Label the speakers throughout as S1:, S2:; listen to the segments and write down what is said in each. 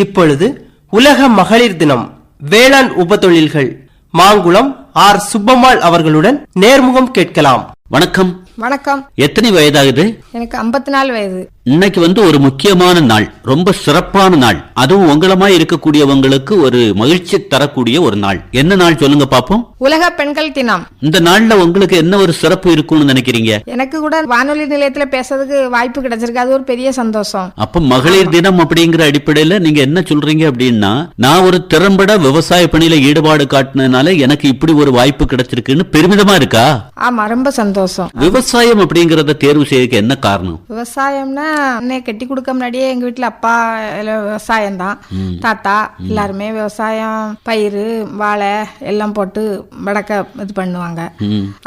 S1: இப்பொழுது உலக மகளிர் தினம் வேளாண் உபத்தொழில்கள் மாங்குளம் ஆர் சுப்பம்மாள் அவர்களுடன் நேர்முகம் கேட்கலாம்.
S2: வணக்கம்.
S3: வணக்கம்.
S2: எத்தனை வயதாகுது?
S3: எனக்கு 54 வயது.
S2: இன்னைக்கு ஒரு முக்கியமான நாள், ரொம்ப சிறப்பான நாள். அதுவும் உங்களமாய் இருக்கக்கூடியவங்களுக்கு ஒரு மகிழ்ச்சி தரக்கூடிய ஒரு நாள். என்ன நாள் சொல்லுங்க பாப்போம்.
S3: உலக பெண்கள் தினம்.
S2: இந்த நாள்ல உங்களுக்கு என்ன ஒரு சிறப்பு இருக்கும்னு நினைக்கிறீங்க?
S3: எனக்கு கூட வானொலி நிலையத்துல பேசுறதுக்கு வாய்ப்பு கிடைச்சிருக்கு, அது ஒரு பெரிய சந்தோஷம்.
S2: அப்ப மகளிர் தினம் அப்படிங்கிற அடிப்படையில நீங்க என்ன சொல்றீங்க அப்படின்னா, நான் ஒரு திறம்பட விவசாய பணியில ஈடுபாடு காட்டினதுனால எனக்கு இப்படி ஒரு வாய்ப்பு கிடைச்சிருக்குன்னு பெருமிதமா இருக்கா?
S3: ஆமா, ரொம்ப சந்தோஷம்.
S2: விவசாயம் அப்படிங்கறத தேர்வு செய்யறதுக்கு என்ன காரணம்?
S3: விவசாயம்னா கட்டி கொடுக்க முன்னாடியே எங்க வீட்டுல அப்பா விவசாயம் தான், தாத்தா எல்லாருமே விவசாயம், பயிறு, வாழை எல்லாம் போட்டு வடக்க இது பண்ணுவாங்க.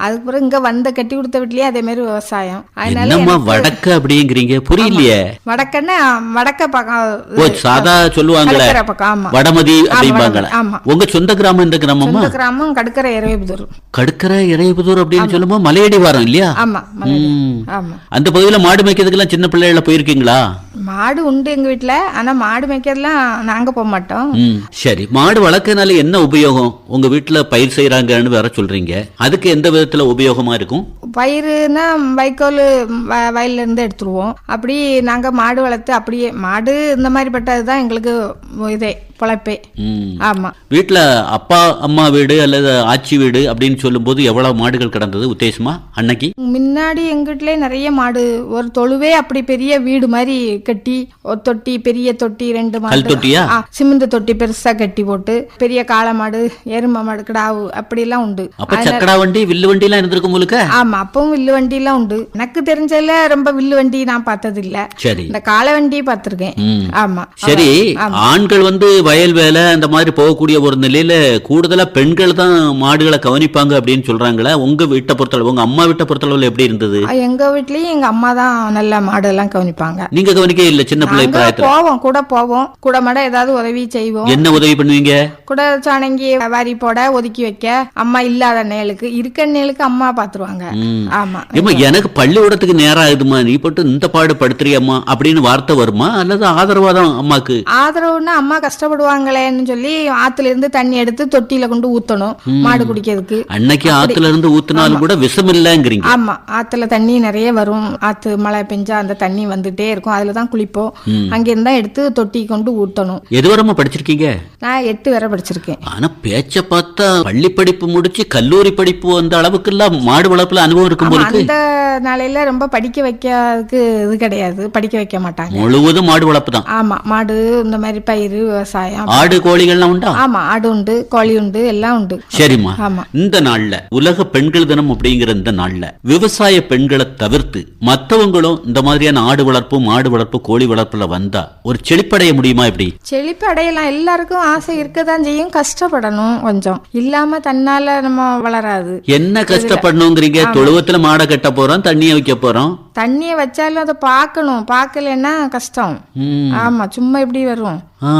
S3: அதுக்கு பிறகு இங்க கட்டி கொடுத்த வீட்லயே அதே மாதிரி விவசாயம்.
S2: அதனால வடக்க அப்படிங்கிறீங்க, புரியலையே.
S3: வடக்கன்னா வடக்க பக்கம்
S2: சாதா சொல்லுவாங்களே, வடமதி அப்படிம்பாங்க. உங்க சொந்த கிராமம் இந்த கிராமமா?
S3: கிராமம் கடுக்கரை இறையபுதூர்.
S2: கடுக்கரை இறையபுதூர் அப்படின்னு சொல்லும்போது மலையடி வாரம் இல்லையா?
S3: ஆமா.
S2: அந்த பகுதியில மாடு மேய்க்கிறதுக்கெல்லாம் சின்ன பிள்ளைகள போயிருக்கீங்களா?
S3: மாடு உண்டு எங்க வீட்டுல, ஆனா மாடு மேய்க்கிறதுலாம் நாங்க போக மாட்டோம்.
S2: சரி, மாடு வளர்க்கறதுனால என்ன உபயோகம்? உங்க வீட்டுல பயிர் செய்யறாங்கன்னு வேற சொல்றீங்க, அதுக்கு எந்த விதத்துல உபயோகமா இருக்கும்?
S3: பயிருன்னா வைக்கோல் வயல்ல இருந்து எடுத்துருவோம். அப்படி நாங்க மாடு வளர்த்து அப்படியே மாடு இந்த மாதிரி பட்டதுதான் எங்களுக்கு இதே பொழைப்பே. ஆமா. வீட்டுல
S2: அப்பா அம்மா வீடு அல்லது ஆட்சி வீடு அப்படின்னு சொல்லும் போது எவ்வளவு மாடுகள் கிடந்தது உத்தேசமா அன்னைக்கு?
S3: முன்னாடி எங்க வீட்டுல நிறைய மாடு, ஒரு தொழுவே அப்படி பெரிய வீடு மாதிரி கட்டி, ஒரு தொட்டி, பெரிய தொட்டி, 2 மாடு, சிமெண்ட் தொட்டி பெருசா கட்டி போட்டு, பெரிய காளை மாடு, எருமை மாடு, கிடாவு அப்படி எல்லாம் உண்டு.
S2: சக்கடா வண்டி, வில்லு வண்டி எல்லாம் இருந்திருக்கும் உங்களுக்கு?
S3: ஆமா, அப்பவும் வில்லு வண்டி எல்லாம் உண்டு. எனக்கு தெரிஞ்சதுல ரொம்ப வில்லு வண்டி நான் பார்த்தது இல்ல.
S2: சரி,
S3: இந்த காளை வண்டி பார்த்திருக்கேன். ஆமா.
S2: சரி, ஆண்கள் வயல் வேலை அந்த மாதிரி போகக்கூடிய ஒரு நிலையில கூடுதலா பெண்கள் தான் மாடுகளை கவனிப்பாங்க அப்படின்னு சொல்றாங்களே, உங்க வீட்டை பொறுத்தளவு, உங்க அம்மா வீட்டை பொறுத்தளவுல எப்படி இருந்தது?
S3: எங்க வீட்லயும் எங்க அம்மா தான் நல்ல மாடு எல்லாம் கவனிப்பாங்க.
S2: நீங்க கவனிக்க இல்ல? சின்ன பிள்ளை
S3: போவோம், கூட மாட ஏதாவது உதவி செய்வோம்.
S2: என்ன உதவி பண்ணுவீங்க?
S3: கூட சாணங்கி வாரி போட, ஒதுக்கி வைக்க, அம்மா இல்லாத நேலுக்கு, இருக்க நேலுக்கு அம்மா பாத்துருவாங்க. ஆமா.
S2: எனக்கு பள்ளிக்கூடத்துக்கு நேரம் ஆகுதுமா, நீ போட்டு இந்த பாடு படுத்துறியம்மா அப்படின்னு வார்த்தை வருமா, அல்லது ஆதரவாதான் அம்மாக்கு?
S3: ஆதரவுன்னா அம்மா கஷ்டப்படுவாங்களேன்னு சொல்லி ஆத்துல இருந்து தண்ணி எடுத்து தொட்டியில கொண்டு ஊத்தணும் மாடு குடிக்கிறதுக்கு.
S2: அன்னைக்கு ஆத்துல இருந்து ஊத்தினாலும் கூட விஷம் இல்லங்கிறீங்க?
S3: ஆமா, ஆத்துல தண்ணி நிறைய வரும். ஆத்து மழை பெஞ்சா அந்த தண்ணி வந்துட்டே இருக்கும், அதுலதான் குளிப்போம். அங்க இருந்தா எடுத்து தொட்டி கொண்டு ஊத்தணும்.
S2: எதுவரமா படிச்சிருக்கீங்க?
S3: நான் 8 வரை படிச்சிருக்கேன்.
S2: ஆனா பேச்ச பார்த்தா பள்ளி படிப்பு முடிச்சு கல்லூரி படிப்பு அந்த அளவுக்கு எல்லாம் மாடு வளர்ப்புல அனுபவம் இருக்கும் போது
S3: அந்த நாளையில ரொம்ப படிக்க வைக்கிறதுக்கு இது கிடையாது, படிக்க வைக்க மாட்டாங்க.
S2: முழுவதும் மாடு வளர்ப்பு தான்.
S3: ஆமா, மாடு இந்த மாதிரி பயிறு, விவசாயம்,
S2: ஆடு, கோழிகள்லாம் உண்டா?
S3: ஆமா, ஆடு உண்டு, கோழி உண்டு, எல்லாம் உண்டு.
S2: சரிம்மா. இந்த நாள்ல உலக பெண்கள் தினம் அப்படிங்கிற இந்த நாள்ல விவசாய பெண்களை தவிர்த்து மற்றவங்களும் இந்த மாதிரியான ஆடு வளர்ப்பு, மாடு வளர்ப்பு, கோழி வளர்ப்புல வந்தா ஒரு செழிப்படைய முடியுமா? எப்படி
S3: செழிப்பு அடையலாம்? எல்லாருக்கும் ஆசை இருக்கதான் செய்யும், கஷ்டப்படணும். கொஞ்சம் இல்லாம தன்னால நம்ம வளராது.
S2: என்ன கஷ்டப்படணுங்கிறீங்க? தொழுவத்துல மாடை கட்ட போறோம், தண்ணிய வைக்க போறோம்.
S3: தண்ணிய வச்சாலும் அதை பார்க்கணும், பார்க்கலன்னா கஷ்டம். ஆமா, சும்மா எப்படி வரும்,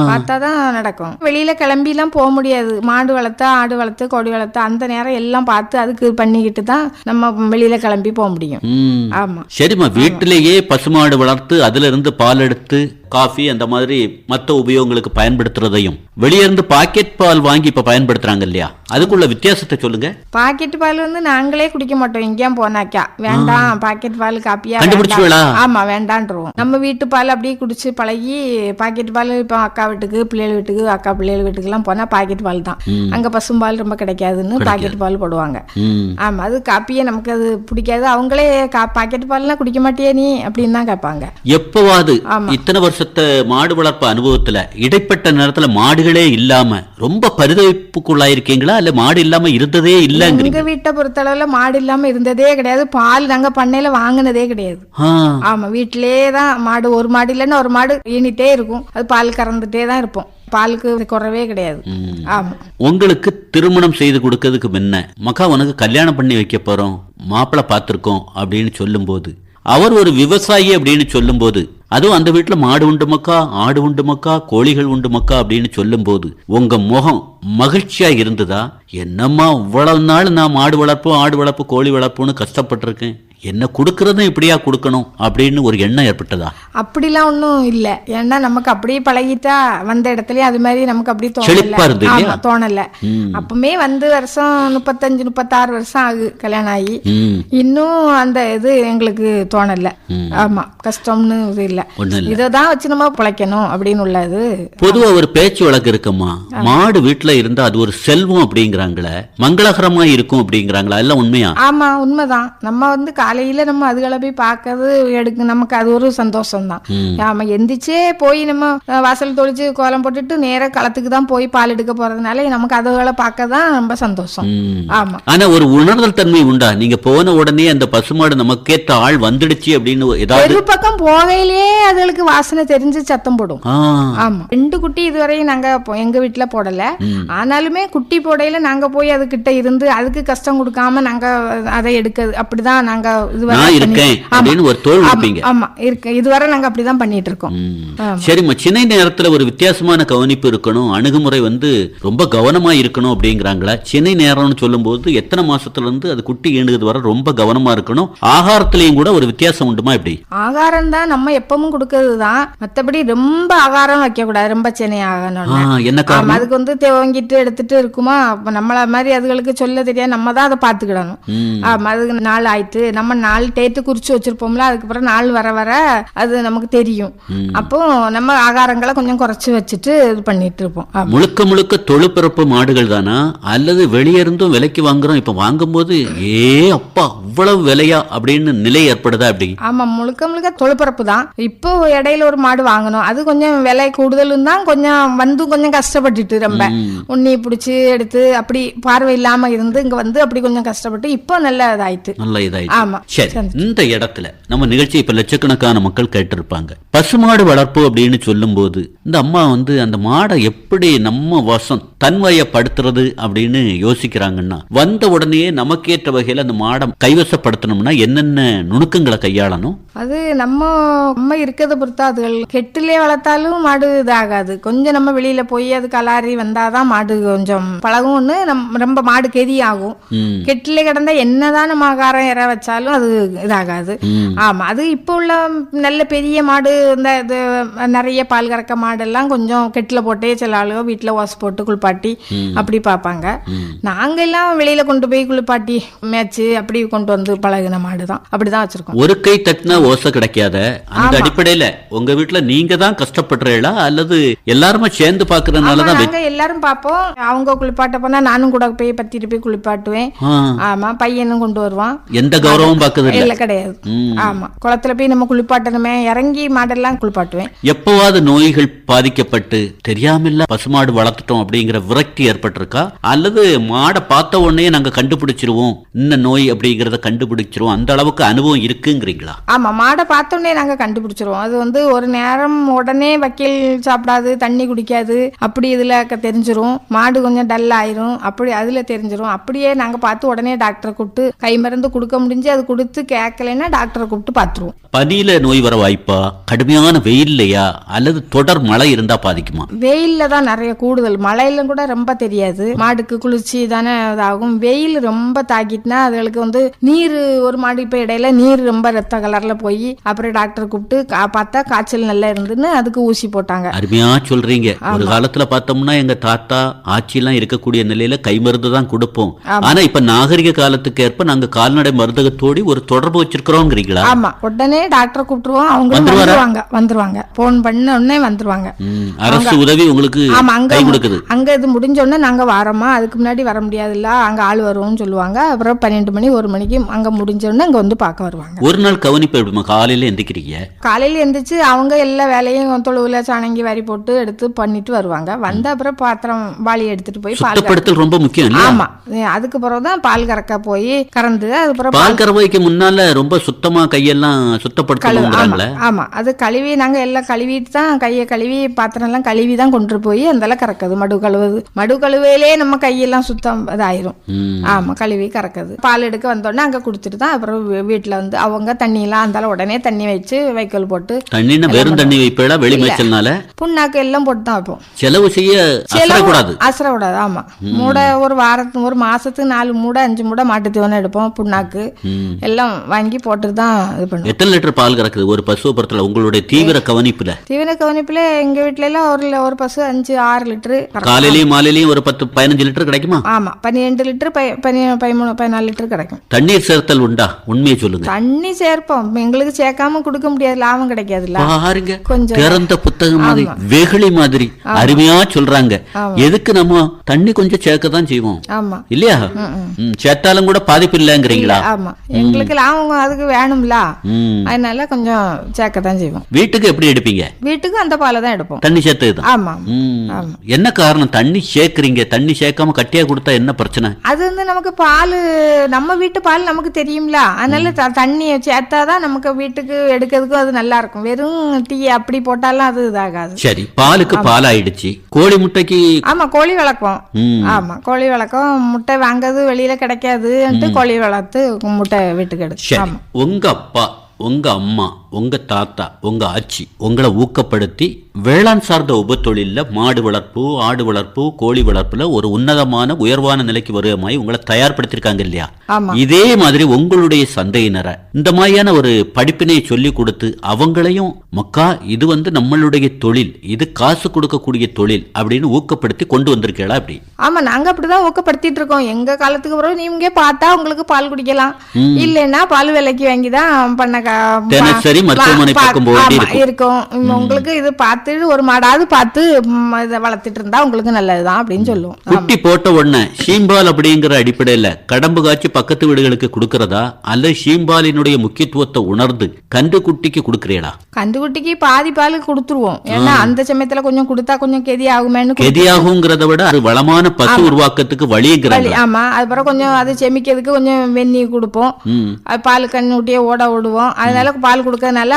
S3: பார்த்தாதான் நடக்கும். வெளியில கிளம்பி எல்லாம் போக முடியாது. மாடு வளர்த்தா, ஆடு வளர்த்து, கோழி வளர்த்து அந்த நேரம் எல்லாம் பார்த்து அதுக்கு பண்ணிக்கிட்டு தான் நம்ம வெளியில கிளம்பி போக முடியும். ஆமா.
S2: சரிம்மா, வீட்டிலேயே பசுமாடு வளர்த்து அதுல இருந்து பால் எடுத்து காஃபி அந்த மாதிரி மற்ற உபயோகங்களுக்கு பயன்படுத்துறதையும் வெளியே இருந்து பாக்கெட் பால் வாங்கி இப்ப பயன்படுத்துறாங்க இல்லையா, அதுக்குள்ள வித்தியாசத்தை சொல்லுங்க.
S3: பாக்கெட் பால் நாங்களே குடிக்க மாட்டோம். எங்கேயும் போனாக்கா வேண்டாம் பாக்கெட் பால், காப்பியா
S2: கண்டுபிடிச்சுங்களா?
S3: ஆமா, வேண்டான்றுவோம். நம்ம வீட்டு பால் அப்படியே குடிச்சு பழகி, பாக்கெட் பால் இப்ப அக்கா வீட்டுக்கு, பிள்ளைகள் வீட்டுக்கு, அக்கா பிள்ளைகள் வீட்டுக்கு எல்லாம் போனா பாக்கெட் பால் தான். அங்க பசும்பால் ரொம்ப கிடைக்காதுன்னு பாக்கெட் பால் போடுவாங்க. ஆமா, அது காப்பியே நமக்கு அது பிடிக்காது. அவங்களே பாக்கெட் பால் எல்லாம் குடிக்க மாட்டியே நீ அப்படின்னு தான் கேட்பாங்க.
S2: எப்பவாது இத்தனை வருஷத்த மாடு வளர்ப்பு அனுபவத்துல இடைப்பட்ட நேரத்துல மாடுகளே இல்லாம ரொம்ப பரிதவிப்புக்குள்ளாயிருக்கீங்களா, இல்ல மாடு இல்லாம இருந்ததே இல்ல?
S3: எங்க வீட்டை பொறுத்தளவுல மாடு இல்லாம இருந்ததே கிடையாது. பால் நாங்க பண்ணையில வாங்கினதே கிடையாது. ஆமா, வீட்டிலேயே தான் மாடு. ஒரு மாடு இல்லைன்னா ஒரு மாடு ஈனிட்டே இருக்கும், அது பால் கறந்துட்டே தான் இருப்போம். பாலுக்கு குறவே கிடையாது. ஆமா.
S2: உங்களுக்கு திருமணம் செய்து கொடுக்கறதுக்கு முன்ன மக்கா உனக்கு கல்யாணம் பண்ணி வைக்க போறோம், மாப்பிள்ளை பார்த்திருக்கோம் அப்படின்னு சொல்லும் போது, அவர் ஒரு விவசாயி அப்படின்னு சொல்லும் போது, அதுவும் அந்த வீட்டுல மாடு உண்டு மக்கா, ஆடு உண்டு மக்கா, கோழிகள் உண்டு மக்கா அப்படின்னு சொல்லும் போது உங்க முகம் மகிழ்ச்சியா இருந்ததா? என்னம்மா இவ்வளவு நாள் நான் மாடு வளர்ப்பு, ஆடு வளர்ப்பு, கோழி வளர்ப்புன்னு கஷ்டப்பட்டிருக்கேன், என்ன கொடுக்கறதும் இப்படியா கொடுக்கணும் அப்படின்னு ஒரு எண்ணம் ஏற்பட்டதா?
S3: அப்படிலாம் ஒன்றும் இல்லை. ஏன்னா நமக்கு அப்படியே பழகிட்டா வந்த இடத்துலயே அது மாதிரி நமக்கு அப்படி
S2: செழிப்பா இருந்தது
S3: தோணல.
S2: இல்லையா?
S3: ஆமா, தோணல. அப்பவுமே வந்து வருஷம் 35-36 வருஷம் ஆகுது கல்யாணம் ஆகி. இன்னும் அந்த இது எங்களுக்கு தோணல. ஆமா, கஷ்டம்னு இது இல்ல. இததான் வச்சு நம்ம பிழைக்கணும் அப்படின்னு உள்ளது.
S2: பொதுவா ஒரு பேச்சு வழக்கு இருக்குமா, மாடு வீட்டுல இருந்தா அது ஒரு செல்வம் அப்படிங்கிறாங்களே, மங்களகரமா இருக்கும் அப்படிங்கிறாங்களா, எல்லாம் உண்மையா?
S3: ஆமா, உண்மைதான். நம்ம வந்து காலையில நம்ம அதுகளை போய் பார்க்கறது எடுக்க நமக்கு அது ஒரு சந்தோஷம் தான். ஆமா, எந்திரிச்சே போய் நம்ம வாசல் தொளிச்சு கோலம் போட்டுட்டு நேர களத்துக்கு தான் போய் பால் எடுக்க போறதுனால நமக்கு அதுகளை பார்க்க தான் ரொம்ப சந்தோஷம். ஆமா,
S2: ஆனா ஒரு உணர்தல் தன்மை உண்டா? நீங்க போன உடனே அந்த பசுமாடு நமக்கேற்ற ஆள் வந்துடுச்சு அப்படின்னு ஏதாவது
S3: ஒரு பக்கம் போகையிலேயே அதுகளுக்கு வாசனை தெரிஞ்சு சத்தம் போடும். ஆமா, 2 குட்டி இதுவரையும் நாங்க எங்க வீட்டுல போடல. ஆனாலுமே குட்டி போடையில நாங்க போய் அது கிட்ட இருந்து அதுக்கு கஷ்டம் கொடுக்காம நாங்க அதை எடுக்கிறது அப்படிதான் நாங்க இதுவரை நாங்க அப்படிதான் பண்ணிட்டு இருக்கோம்.
S2: சரிம்மா, சின்ன நேரத்துல ஒரு வித்தியாசமான கவனிப்பு இருக்கணும், அணுகுமுறை வந்து ரொம்ப கவனமா இருக்கணும் அப்படிங்கிறாங்களா? சின்ன நேரம்னு சொல்லும் போது எத்தனை மாசத்துல இருந்து அது குட்டி ஈண்டுகிறது வர ரொம்ப கவனமா இருக்கணும். ஆகாரத்திலையும் கூட ஒரு வித்தியாசம் உண்டுமா? எப்படி?
S3: ஆகாரம் தான் நம்ம எப்பவும் கொடுக்கறது தான், மத்தபடி ரொம்ப ஆகாரம் வைக்க கூடாது. ரொம்ப சின்ன ஆகணும்.
S2: என்ன காரணம்?
S3: அதுக்கு வந்து தேங்கிட்டு எடுத்துட்டு இருக்குமா, நம்மள மாதிரி அதுகளுக்கு சொல்ல தெரியாது, நம்ம தான் அதை பாத்துக்கிடணும். அதுக்கு நாள் ஆயிட்டு நம்ம நாள் டேட்டு குறிச்சு வச்சிருப்போம்ல, அதுக்கப்புறம் நாள் வர வர அது நமக்கு தெரியும். அப்போ நம்ம ஆகாரங்களை கொஞ்சம் குறைச்சு வச்சுட்டு இது பண்ணிட்டு இருப்போம்.
S2: முழுக்க முழுக்க தொழுப்பிறப்பு மாடுகள் தானா, அல்லது வெளியே இருந்தும் விலைக்கு வாங்குறோம்? இப்ப வாங்கும் போது அப்பா இவ்வளவு விலையா அப்படின்னு நிலை ஏற்படுதா? அப்படி?
S3: ஆமா, முழுக்க முழுக்க தொழுப்பிறப்பு தான். இப்போ இடையில ஒரு மாடு வாங்கணும், அது கொஞ்சம் விலை கூடுதலும் தான். கொஞ்சம் வந்து கொஞ்சம் கஷ்டப்பட்டுட்டு ரொம்ப உண்ணி பிடிச்சி எடுத்து அப்படி பார்வை இல்லாம இருந்து இங்க வந்து அப்படி கொஞ்சம் கஷ்டப்பட்டு இப்போ நல்ல இதாயிட்டு. ஆமா,
S2: சரி. இந்த இடத்துல நம்ம நிகழ்ச்சி இப்ப லட்சக்கணக்கான மக்கள் கேட்டிருப்பாங்க. பசுமாடு வளர்ப்பு அப்படின்னு சொல்லும் போது இந்த அம்மா வந்து அந்த மாடை எப்படி நம்ம வசம் தன்வயப்படுத்துறது அப்படின்னு யோசிக்கிறாங்கன்னா, வந்த உடனே நமக்கேற்ற வகையில அந்த மாடை கைவசப்படுத்தணும்னா என்னென்ன நுணுக்கங்களை கையாளணும்?
S3: அது நம்ம இருக்கிறத பொறுத்தா. அதுகள் கெட்டிலே வளர்த்தாலும் மாடு இதாகாது. கொஞ்சம் நம்ம வெளியில போய் அது கலாரி வந்தாதான் மாடு கொஞ்சம் பழகும்னு ரொம்ப மாடு கெதி ஆகும். கெட்டிலே கிடந்தா என்னதான் நம்ம ஆகாரம் இற வச்சாலும் அது இதாகாது. ஆமா, அது இப்போ உள்ள நல்ல பெரிய மாடு, இந்த இது நிறைய பால் கறக்க மாடெல்லாம் கொஞ்சம் கெட்டில போட்டே சில ஆளுங்க வீட்டுல வாசு போட்டு குளிப்பாட்டி அப்படி பார்ப்பாங்க. நாங்க எல்லாம் வெளியில கொண்டு போய் குளிப்பாட்டி மேய்ச்சு அப்படி கொண்டு வந்து பழகின மாடுதான், அப்படிதான் வச்சிருக்கோம்.
S2: ஒரு கை தட்டினா ஓசை கிடைக்காத அந்த அடிப்படையில உங்க வீட்டுல நீங்க தான் கஷ்டப்படுறீங்களா, அல்லது எல்லாருமே சேர்ந்து பாக்குறதுனாலதான்?
S3: நாங்க எல்லாரும் பாப்போம். அவங்க குளிப்பாட்ட போனா நானும் கூட போய் பத்திட்டு போய் குளிப்பாட்டுவேன். ஆமா, பையனும் கொண்டு வருவான்.
S2: எந்த கௌரவம் பாக்குறது
S3: இல்ல, கிடையாது. ஆமா, குளத்துல போய் நம்ம குளிப்பாட்டணுமே, இறங்கி மாடெல்லாம் குளிப்பாட்டுவேன்.
S2: எப்பவாவது நோய்கள் பாதிக்கப்பட்டு தெரியாமல பசுமாடு வளர்த்துட்டோம் அப்படிங்கிற விரக்தி ஏற்பட்டிருக்கா, அல்லது மாடை பார்த்த உடனே நாங்க கண்டுபிடிச்சிருவோம் இந்த நோய் அப்படிங்கறத கண்டுபிடிச்சிருவோம், அந்த அளவுக்கு அனுபவம் இருக்குங்கிறீங்களா?
S3: ஆமா, மாடை பார்த்த உடனே நாங்க கண்டுபிடிச்சிருவோம். அது வந்து ஒரு நேரம் உடனே வக்கீல் சாப்பிடாது, தண்ணி குடிக்காது, அப்படி இதுல தெரிஞ்சிரும். மாடு கொஞ்சம் டல் ஆயிரும், அப்படி அதுல தெரிஞ்சிரும். அப்படியே நாங்க பார்த்து உடனே டாக்டரை கூப்பிட்டு கை மருந்து கொடுக்க முடிஞ்சு அது கொடுத்து கேட்கலைன்னா டாக்டரை கூப்பிட்டு பார்த்துருவோம்.
S2: பனியில நோய் வர வாய்ப்பா, கடுமையான வெயில்லையா, அல்லது தொடர் மழை இருந்தா பாதிக்குமா?
S3: வெயில்ல தான் நிறைய கூடுதல், மழையில கூட ரொம்ப தெரியாது. மாடுக்கு குளிர்ச்சி தானே இதாகும். வெயில் ரொம்ப தாக்கிட்டுனா அதுகளுக்கு வந்து நீர், ஒரு மாடு இப்ப இடையில நீர் ரொம்ப ரத்த கலர்ல போய் அப்புறம் டாக்டர் கூப்பிட்டு பார்த்தா காய்ச்சல் நல்லா இருந்துன்னு அதுக்கு ஊசி போட்டாங்க.
S2: அருமையா சொல்றீங்க. ஒரு காலத்துல பார்த்தோம்னா எங்க தாத்தா ஆட்சி எல்லாம் இருக்கக்கூடிய நிலையில கை மருந்து தான் கொடுப்போம். ஆனா இப்ப நாகரிக காலத்துக்கு ஏற்ப நாங்க கால்நடை மருந்தகத்தோடி ஒரு தொடர்பு வச்சிருக்கிறோங்கிறீங்களா?
S3: ஆமா, உடனே டாக்டரை கூப்பிட்டுருவோம். அவங்க வந்துருவாங்க, போன் பண்ண உடனே வந்துருவாங்க.
S2: அரசு உதவி உங்களுக்கு கை கொடுக்குது.
S3: அங்க இது முடிஞ்ச உடனே நாங்க வாரமா, அதுக்கு முன்னாடி வர முடியாதுல்ல, அங்க ஆள் வருவோம்னு சொல்லுவாங்க. அப்புறம் 12 மணி 1 மணிக்கு அங்க முடிஞ்ச உடனே அங்க வந்து பார்க்க வருவாங்க.
S2: ஒரு நாள் கவனிப்பு எப்படிமா? காலையில எந்திரிக்கிறீங்க?
S3: காலையில எந்திரிச்சு அவங்க எல்லா வேலையும் தொழுவுல சாணங்கி வாரி போட்டு எடுத்து பண்ணிட்டு வருவாங்க. வந்து அப்புறம் பாத்திரம் வாளி எடுத்துட்டு போய்
S2: சுத்தப்படுத்தல் ரொம்ப முக்கியம்.
S3: ஆமா, அதுக்கு பிறகுதான் பால் கறக்க போய் கறந்து அதுக்கப்புறம்
S2: பால் கறவைக்கு முன்னால ரொம்ப சுத்தமா கையெல்லாம் சுத்தப்படுத்தணும்ங்கறாங்களே.
S3: ஆமா, அது கழுவி நாங்க எல்லாம் கழுவிட்டு தான், கையை கழுவி பாத்திரம் எல்லாம் கழுவி தான் கொண்டு போய் அந்த கறக்குது. மடு கழுவுது, மடு கழுவையிலே நம்ம கையெல்லாம் சுத்தம் இதாயிரும். ஆமா, கழுவி கறக்குது. பால் எடுக்க வந்தோடனே அங்க குடுத்துட்டு தான் அப்புறம் வீட்டுல வந்து அவங்க தண்ணி எல்லாம் அந்த உடனே தண்ணி வச்சு வைக்கோல் போட்டு.
S2: தண்ணினா வெறும் தண்ணி வைப்பேடா? வெளி மேய்ச்சல்னால
S3: புண்ணாக்கு எல்லாம் போட்டு தான் வைப்போம்.
S2: செலவு செய்ய அசரக்கூடாது.
S3: ஆமா, மூட ஒரு வாரத்துக்கு ஒரு மாசத்துக்கு 4 மூடை 5 மூடை மாட்டு தீவனம் எடுப்போம். புண்ணாக்கு எல்லாம் வாங்கி போட்டு தான் இது பண்ணுவோம்.
S2: எத்தனை லிட்டர் பால் கறக்குது ஒரு பசுவை பொறுத்தல உங்களுடைய தீவிர கவனிப்புல?
S3: தீவிர கவனிப்புல எங்க வீட்டுல எல்லாம் ஒரு பசு 5-6 லிட்டரு
S2: காலையிலயும் மாலையிலயும் ஒரு 10-15 லிட்டர் கிடைக்குமா? ஆமா,
S3: 12 லிட்டர் 13-14 லிட்டர் கிடைக்கும்.
S2: தண்ணீர் சேர்த்தல் உண்டா? உண்மையை சொல்லுங்க.
S3: தண்ணி சேர்ப்போம், எங்களுக்கு சேர்க்காம கொடுக்க முடியாது, லாபம் கிடைக்காதுல்ல.
S2: பாருங்க,
S3: கொஞ்சம்
S2: திறந்த புத்தகம் மாதிரி வெகுளி மாதிரி அருமையா சொல்றாங்க. எதுக்கு நம்ம தண்ணி கொஞ்சம் சேர்க்க தான் செய்வோம்.
S3: ஆமா
S2: இல்லையா? சேர்த்தாலும் கூட பாதிப்பு இல்லங்கிறீங்களா?
S3: ஆமா, எங்களுக்கு லாபம் அதுக்கு வேணும்ல, அதனால கொஞ்சம் சேர்க்க தான் செய்வோம்.
S2: வீட்டுக்கு எப்படி எடுப்பீங்க?
S3: வீட்டுக்கு அந்த பாலை தான் எடுப்போம்.
S2: தண்ணி சேர்த்தது?
S3: ஆமா.
S2: என்ன காரணம் தண்ணி சேர்க்கறீங்க? தண்ணி சேர்க்காம கட்டியா கொடுத்தா என்ன பிரச்சனை?
S3: அது நமக்கு பால், நம்ம வீட்டு பால் நமக்கு தெரியும்ல, அதனால தண்ணியை சேர்த்தாதான் நமக்கு வீட்டுக்கு எடுக்கிறதுக்கும் அது நல்லா இருக்கும். வெறும் டீ அப்படி போட்டாலும் அது இதாகாது.
S2: சரி, பாலுக்கு பால் ஆயிடுச்சு. கோழி முட்டைக்கு?
S3: ஆமா, கோழி வளர்க்கும். ஆமா, கோழி வளர்க்கும். முட்டை வாங்குறது வெளியில கிடைக்காது, கோழி வளர்த்து முட்டை வீட்டுக்கு எடுத்து.
S2: உங்க அப்பா, உங்க அம்மா, உங்க தாத்தா, உங்க ஆச்சி உங்களை ஊக்கப்படுத்தி வேளாண் சார்ந்த உபத்தொழில மாடு வளர்ப்பு, ஆடு வளர்ப்பு, கோழி வளர்ப்புல ஒரு உன்னதமான உயர்வான நிலைக்கு வருமாய் உங்களை தயார்படுத்திருக்காங்க இல்லையா? இதே மாதிரி உங்களுடைய சந்தையினரை இந்த மாதிரியான ஒரு படிப்பினை சொல்லி கொடுத்து அவங்களையும் மக்கா இது நம்மளுடைய தொழில், இது காசு கொடுக்கக்கூடிய தொழில் அப்படின்னு ஊக்கப்படுத்தி கொண்டு வந்திருக்கீங்களா? அப்படி?
S3: ஆமா, நாங்க அப்படிதான் ஊக்கப்படுத்திட்டு இருக்கோம். எங்க காலத்துக்கு பிறகு நீங்க பார்த்தா உங்களுக்கு பால் குடிக்கலாம், இல்லைன்னா பால் விலைக்கு வாங்கிதான் பண்ண
S2: தினசரி மருத்துவமனை பக்கம்
S3: இருக்கும். உங்களுக்கு இது பார்த்து ஒரு மாடாவது பார்த்து இதை வளர்த்துட்டு இருந்தா உங்களுக்கு நல்லதுதான் அப்படின்னு சொல்லுவோம்.
S2: குட்டி போட்ட உடனே ஷீம்பால் அப்படிங்கிற அடிப்படையில கடம்பு காய்ச்சி பக்கத்து வீடுகளுக்கு கொடுக்கறதா அல்ல ஷீம்பாலினுடைய முக்கியத்துவத்தை உணர்ந்து கன்று குட்டிக்கு கொடுக்கறீங்களா?
S3: கன்று குட்டிக்கு பாதி பால் கொடுத்துருவோம். ஏன்னா அந்த சமயத்துல கொஞ்சம் கொடுத்தா கொஞ்சம் கெதி ஆகுமேன்னு.
S2: கெதி ஆகுங்கிறத விட அது வளமான பசு உருவாக்கத்துக்கு வழிங்கிறாங்க.
S3: ஆமா, அதுக்கப்புறம் கொஞ்சம் அது செமிக்கிறதுக்கு கொஞ்சம் வெந்நீ கொடுப்போம், பால் கண்ணு ஊட்டியே ஓட விடுவோம். அதனால பால் கொடுக்கறதுனால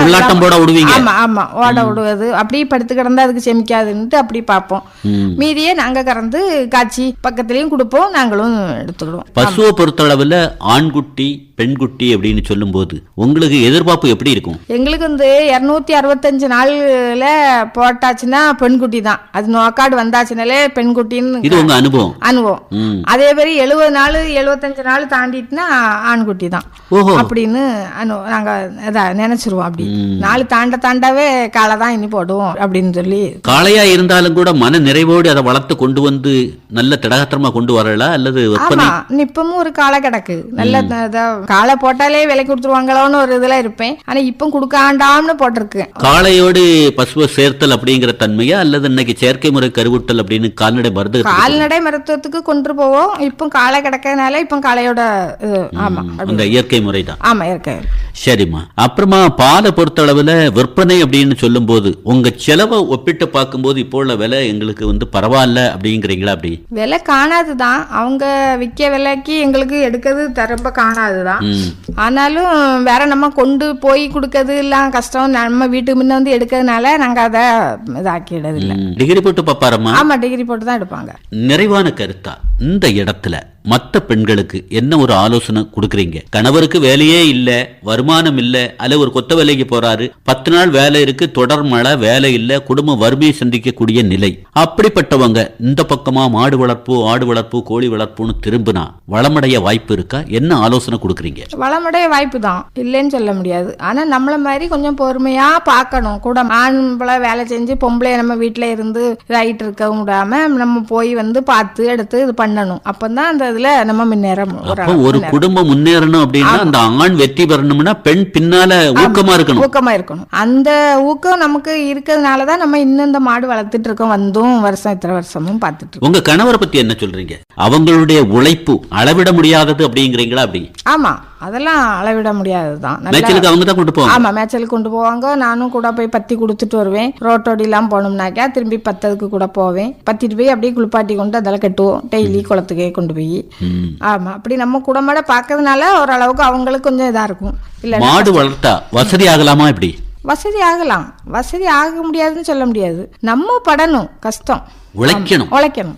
S3: ஆமா ஆமா ஓட விடுவது, அப்படி படுத்து கிடந்தா அதுக்கு செமிக்காதுன்ட்டு அப்படி பார்ப்போம். மீதியே நாங்க கறந்து காய்ச்சி பக்கத்துலயும் கொடுப்போம், நாங்களும் எடுத்துக்கிடுவோம்.
S2: பசுவை பொறுத்தளவுல ஆண்குட்டி பெண்குட்டி அப்படின்னு சொல்லும் போது உங்களுக்கு எதிர்பார்ப்பு எப்படி இருக்கும்?
S3: எங்களுக்கு 265 நாள்ல போட்டாச்சுன்னா பெண்குட்டி தான், அது நோக்காடு வந்தாச்சுனாலே பெண்குட்டின்னு.
S2: இது உங்க அனுபவம்?
S3: அனுபவம். அதே மாதிரி 70 நாள் 75 நாள் தாண்டிட்டுனா ஆண்குட்டி தான் அப்படின்னு நாங்க நினைச்சிருவோம். அப்படி நாள் தாண்டாவே காளை தான் இனி போடுவோம் அப்படின்னு சொல்லி.
S2: காளையா இருந்தாலும் கூட மன நிறைவோடு அதை வளர்த்து கொண்டு வந்து நல்ல திடகாத்திரமா கொண்டு வரல அல்லது?
S3: ஆமா, இப்பவும் ஒரு காளை கிடக்கு, நல்ல காளை போட்டாலே விலை கொடுத்துருவாங்களோன்னு ஒரு இதுல இருப்பேன். ஆனா இப்ப கொடுக்காண்டாம்னு போட்டிருக்கு.
S2: காளையோடு பசுவை சேர்த்தல் அப்படிங்கிற தன்மையா அல்லது இன்னைக்கு செயற்கை முறை கருவுட்டல் அப்படின்னு கால்நடை
S3: மருத்துவத்துக்கு கொண்டு போவோம். இப்ப காளை கிடக்கிறதுனால இப்ப காளையோட
S2: அந்த இயற்கை முறை தான்.
S3: ஆமா, இயற்கை.
S2: சரிம்மா, அப்புறமா பாலை பொறுத்தளவுல விற்பனை அப்படின்னு சொல்லும் போது உங்க செலவை ஒப்பிட்டு பார்க்கும்போது இப்போ உள்ள விலை எங்களுக்கு பரவாயில்ல அப்படிங்கிறீங்களா? அப்படி
S3: விலை காணாதுதான், அவங்க விற்க விலைக்கு எங்களுக்கு எடுக்கிறது ரொம்ப காணாதுதான். ஆனாலும் வேற நம்ம கொண்டு போய் கொடுக்கறது எல்லாம் கஷ்டம், நம்ம வீட்டுக்கு முன்ன வந்து எடுக்கிறதுனால நாங்க அதை இதாக்கிடுறது இல்லை.
S2: டிகிரி போட்டு பாப்பாரம்மா?
S3: ஆமா, டிகிரி போட்டு தான் எடுப்பாங்க.
S2: நிறைவான கருத்தா இந்த இடத்துல மற்ற பெண்களுக்கு என்ன ஒரு ஆலோசனை கொடுக்குறீங்க? கணவருக்கு வேலையே இல்ல, வருமானம் இல்ல, அல்ல ஒரு கொத்த வேலைக்கு போறாரு, 10 நாள் வேலை இருக்கு, தொடர் மழை, வேலை இல்ல, குடும்ப வறுமையை சந்திக்கக்கூடிய நிலை. அப்படிப்பட்டவங்க இந்த பக்கமா மாடு வளர்ப்பு, ஆடு வளர்ப்பு, கோழி வளர்ப்புன்னு திரும்பினா வளமடைய வாய்ப்பு இருக்கா? என்ன ஆலோசனை கொடுக்குறீங்க?
S3: வளமடைய வாய்ப்பு தான், இல்லைன்னு சொல்ல முடியாது. ஆனா நம்மள மாதிரி கொஞ்சம் பொறுமையா பார்க்கணும். கூட ஆண்களை வேலை செஞ்சு பொம்பளை நம்ம வீட்டுல இருந்து இதாகிட்டு இருக்க விடாம நம்ம போய் வந்து பார்த்து எடுத்து இது பண்ணணும். அப்பதான் அந்த இதுல நம்ம முன்னேறணும்.
S2: ஒரு குடும்பம் முன்னேறணும் அப்படின்னா அந்த ஆண் வெற்றி பெறணும்னா பெண் பின்னால ஊக்கமா இருக்கணும்.
S3: அந்த ஊக்கம் நமக்கு இருக்கிறதுனாலதான் நம்ம இன்னும் இந்த மாடு வளர்த்துட்டு இருக்கோம், வந்தும் வருஷம் இத்தனை வருஷமும் பார்த்துட்டு இருக்கோம்.
S2: உங்க கணவரை பத்தி என்ன சொல்றீங்க? அவங்களுடைய உழைப்பு அளவிட முடியாதது அப்படிங்கிறீங்களா? அப்படி?
S3: ஆமா, அதெல்லாம் அளவிட முடியாதுதான்.
S2: மேய்ச்சலுக்கு அவங்க தான் கொண்டு போவாங்க.
S3: ஆமா, மேய்ச்சலுக்கு கொண்டு போவாங்க. நானும் கூட போய் பத்தி கொடுத்துட்டு வருவேன். ரோட்டோடி எல்லாம் போனோம்னாக்கா திரும்பி பத்ததுக்கு கூட போவேன். பத்திட்டு போய் அப்படியே குளிப்பாட்டி கொண்டு அதெல்லாம் கட்டுவோம், டெய்லி குளத்துக்கே கொண்டு போய். ஆமா, அப்படி நம்ம குடமாட பாக்கிறதுனால ஓரளவுக்கு அவங்களுக்கு கொஞ்சம் இதா இருக்கும். இல்ல
S2: மாடு வளர்த்தா வசதி ஆகலாமா? இப்படி
S3: வசதி ஆகலாம், வசதி ஆக முடியாதுன்னு சொல்ல முடியாது. நம்ம படணும், கஷ்டம்.
S2: உழைக்கணும்.
S3: உழைக்கணும்.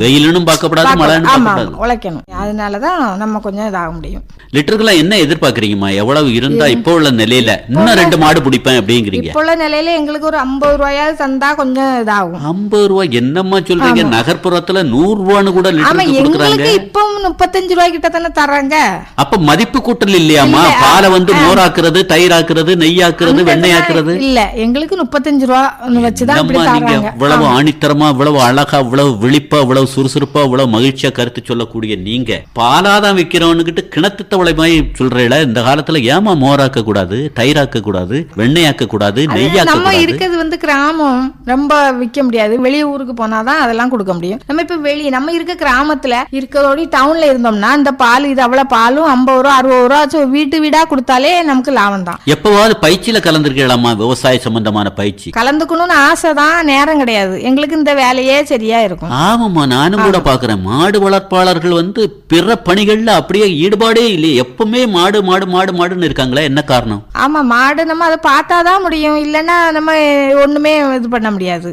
S2: வெயிலும் பார்க்கப்படாது, மழைன்னு
S3: ஆமா
S2: பார்க்கப்படாது.
S3: உழைக்கணும். அதனாலதான் நம்ம கொஞ்சம் இதாக முடியும்.
S2: லிட்டருக்குலாம் என்ன எதிர்பார்க்கறீங்கம்மா? எவ்வளவு இருந்தா இப்போ உள்ள நிலையில இன்னும் 2 மாடு பிடிப்பேன் அப்படிங்கிறீங்க?
S3: இப்போ உள்ள நிலையில எங்களுக்கு ஒரு 50 ரூபாயாவது தந்தா கொஞ்சம் இதாகும்.
S2: 50 ரூபாய் என்னம்மா சொல்றீங்க? நகர்ப்புறத்துல 100 ரூபான்னு கூட
S3: ஆமா,
S2: லிட்டருக்கு கொடுக்குறாங்க.
S3: எங்களுக்கு இப்போ 35 ரூபாய் கிட்ட தானே தர்றாங்க.
S2: அப்ப மதிப்பு கூட்டல் இல்லையாமா? பாலை வந்து மோராக்குறது, தயிராக்குறது, நெய்யாக்குறது, வெண்ணெயாக்குறது
S3: இல்ல, எங்களுக்கு 35 ரூபா வச்சுதான் இப்படி
S2: நீங்க
S3: தர்றாங்க.
S2: இவ்வளவு ஆணித்தரமா, இவ்வளவு அழகா, இவ்வளவு விழிப்பா, இவ்வளவு சுறுசுறுப்பா, இவ்வளவு மகிழ்ச்சியா கருத்து சொல்லக்கூடிய நீங்க பாலாதான் விக்கிறவனுக்கிட்ட கிணத்து தவளை மாதிரி சொல்றீல. இந்த காலத்துல ஏமா மோராக்க கூடாது, தயிராக்க கூடாது, வெண்ணெயாக்க கூடாது, நெய்யாக்க
S3: நம்ம
S2: கூடாது?
S3: இருக்கிறது வந்து கிராமம், ரொம்ப விற்க முடியாது. வெளிய ஊருக்கு போனாதான் அதெல்லாம் கொடுக்க முடியும். நம்ம இப்ப நம்ம இருக்க கிராமத்துல இருக்கிறோடி டவுன்ல இருந்தோம்னா இந்த பால் இது அவ்வளவு பாலும் 50 ரூபா 60 ரூபா வீட்டு வீடா கொடுத்தாலே நமக்கு லாபம் தான்.
S2: எப்பவாவது பயிற்சியில கலந்துருக்கலாமா? விவசாய சம்பந்தமான பயிற்சி
S3: கலந்துக்கணும்னு ஆசைதான், நேரம் கிடையாது எங்களுக்கு. இந்த வேலையே சரியா இருக்கும்.
S2: ஆமாமா, நானும் கூட பாக்குறேன். மாடு வளர்ப்பாளர்கள் வந்து பிற பணிகள்ல அப்படியே ஈடுபாடே இல்லையே. எப்பவுமே மாடு மாடு மாடு மாடுன்னு இருக்காங்களே, என்ன காரணம்?
S3: ஆமா, மாடு நம்ம அதை பார்த்தாதான் முடியும், இல்லைன்னா நம்ம ஒண்ணுமே இது பண்ண முடியாது.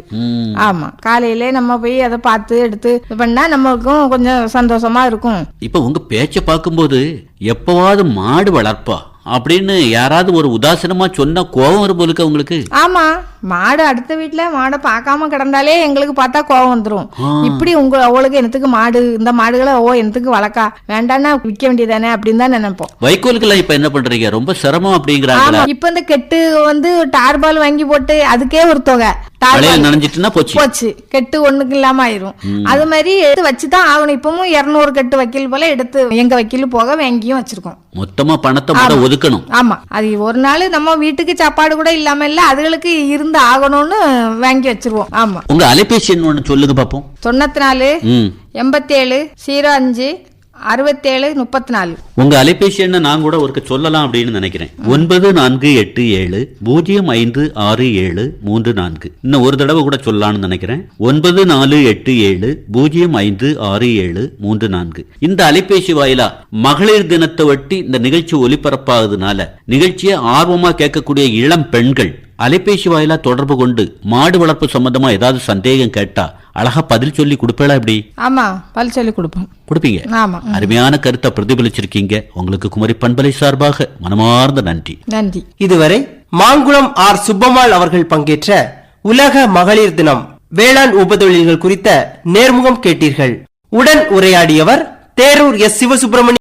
S3: ஆமா, காலையிலே நம்ம போய் அதை பார்த்து எடுத்து இது பண்ணா நமக்கும் கொஞ்சம் சந்தோஷமா இருக்கும்.
S2: இப்ப உங்க பேச்ச பார்க்கும்போது எப்பவாவது மாடு வளர்ப்பா அப்படின்னு யாராவது ஒரு உதாசீனமா சொன்னா கோபம் வரும் போலுக்க உங்களுக்கு?
S3: ஆமா, மாடு அடுத்த வீட்டுல மாடை பார்க்காம கிடந்தாலே எங்களுக்கு பார்த்தா கோபம் வந்துரும். இப்படி அவளுக்கு என்னத்துக்கு மாடு, இந்த மாடுகளை என்னத்துக்கு வளர்க்கா, வேண்டாம்னா விற்க வேண்டியதானே அப்படின்னு தான் நினைப்போம்.
S2: வைக்கோலுக்கெல்லாம் இப்ப என்ன பண்றீங்க? ரொம்ப சிரமம் அப்படிங்கிறாங்க.
S3: இப்ப இந்த கெட்டு வந்து டார்பால் வாங்கி போட்டு அதுக்கே ஒரு தொகை,
S2: நனைஞ்சிட்டுனா போச்சு,
S3: கெட்டு ஒண்ணுக்கு இல்லாம ஆயிரும். அது மாதிரி எடுத்து வச்சுதான் ஆகணும். இப்பவும் 200 கெட்டு வைக்கல் போல எடுத்து எங்க வைக்கல் போக வாங்கியும் வச்சிருக்கோம்.
S2: மொத்தமா பணத்தை ஒதுக்கணும்.
S3: ஆமா, அது ஒரு நாள் நம்ம வீட்டுக்கு சாப்பாடு கூட இல்லாம இல்ல, அதுகளுக்கு இருந்து ஆகணும்னு வாங்கி வச்சிருவோம். ஆமா,
S2: உங்க அலைபேசி எண் ஒண்ணு சொல்லுங்க பாப்போம்.
S3: 94 87 05 67 34.
S2: உங்க அலைபேசி எண்ணை நான் கூட ஒருக்க சொல்லலாம் அப்படின்னு நினைக்கிறேன். 9487 0567 34. இன்னும் ஒரு தடவை கூட சொல்லலாம்னு நினைக்கிறேன். 9487 0567 34. இந்த அலைபேசி வாயிலா மகளிர் தினத்தை ஒட்டி இந்த நிகழ்ச்சி ஒலிபரப்பாகுதுனால நிகழ்ச்சியை ஆர்வமா கேட்கக்கூடிய இளம் பெண்கள் அலைபேசி வாயிலா தொடர்பு கொண்டு மாடு வளர்ப்பு சம்பந்தமா ஏதாவது சந்தேகம் கேட்டா அழகா பதில் சொல்லி கொடுப்பேளா? எப்படி?
S3: ஆமா, பதில் சொல்லி கொடுப்பீங்க. ஆமா,
S2: அருமையான கருத்தை பிரதிபலிச்சிருக்கீங்க. உங்களுக்கு குமரி பண்பலை சார்பாக மனமார்ந்த நன்றி.
S3: நன்றி.
S1: இதுவரை மாங்குளம் ஆர் சுப்பம்மாள் அவர்கள் பங்கேற்ற உலக மகளிர் தினம் வேளாண் உபதொழில்கள் குறித்த நேர்முகம் கேட்டீர்கள். உடன் உரையாடியவர் தேரூர் எஸ். சிவசுப்பிரமணியன்.